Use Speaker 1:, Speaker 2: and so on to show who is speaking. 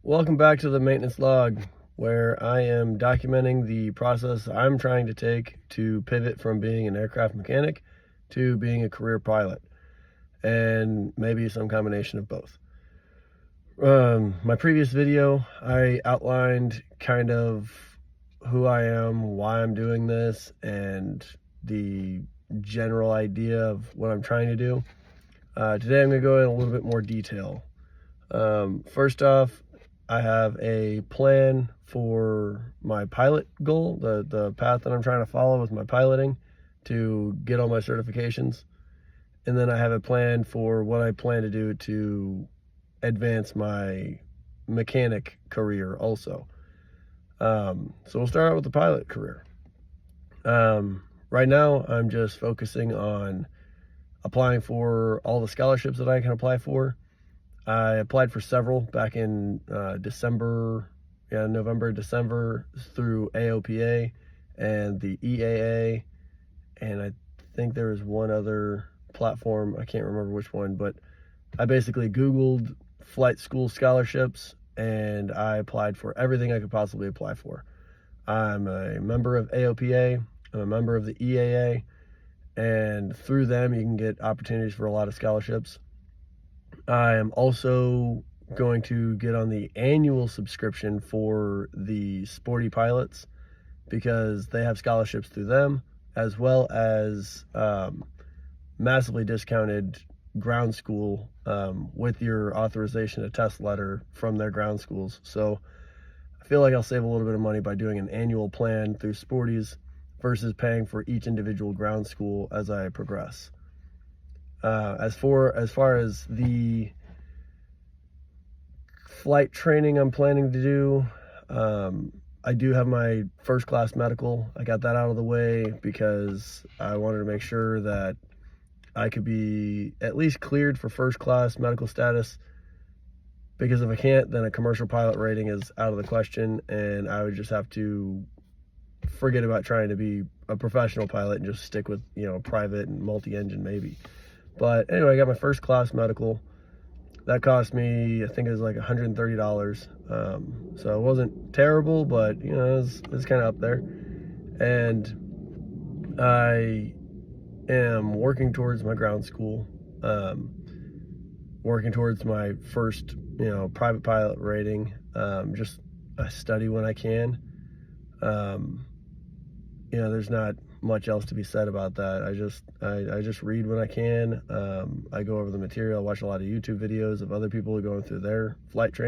Speaker 1: Welcome back to the maintenance log, where I am documenting the process I'm trying to take to pivot from being an aircraft mechanic to being a career pilot, and maybe some combination of both. My previous video, I outlined kind of who I am, why I'm doing this, and the general idea of what I'm trying to do. Today I'm going to go in a little bit more detail. First off, I have a plan for my pilot goal, the path that I'm trying to follow with my piloting to get all my certifications. And then I have a plan for what I plan to do to advance my mechanic career also. So we'll start out with the pilot career. Right now, I'm just focusing on applying for all the scholarships that I can apply for. I applied for several back in November, December through AOPA and the EAA, and I think there was one other platform, I can't remember which one, but I basically Googled flight school scholarships and I applied for everything I could possibly apply for. I'm a member of AOPA, I'm a member of the EAA, and through them you can get opportunities for a lot of scholarships. I am also going to get on the annual subscription for the Sporty Pilots because they have scholarships through them, as well as massively discounted ground school with your authorization to test letter from their ground schools. So I feel like I'll save a little bit of money by doing an annual plan through Sporties versus paying for each individual ground school as I progress. As far as the flight training I'm planning to do, I do have my first class medical. I got that out of the way because I wanted to make sure that I could be at least cleared for first class medical status, because if I can't, then a commercial pilot rating is out of the question and I would just have to forget about trying to be a professional pilot and just stick with, private and multi-engine maybe. But anyway, I got my first class medical. That cost me, I think it was like $130. So it wasn't terrible, but it was kind of up there. And I am working towards my ground school, working towards my first, private pilot rating. Just I study when I can. There's not much else to be said about that. I just read when I can. I go over the material, watch a lot of YouTube videos of other people who are going through their flight training.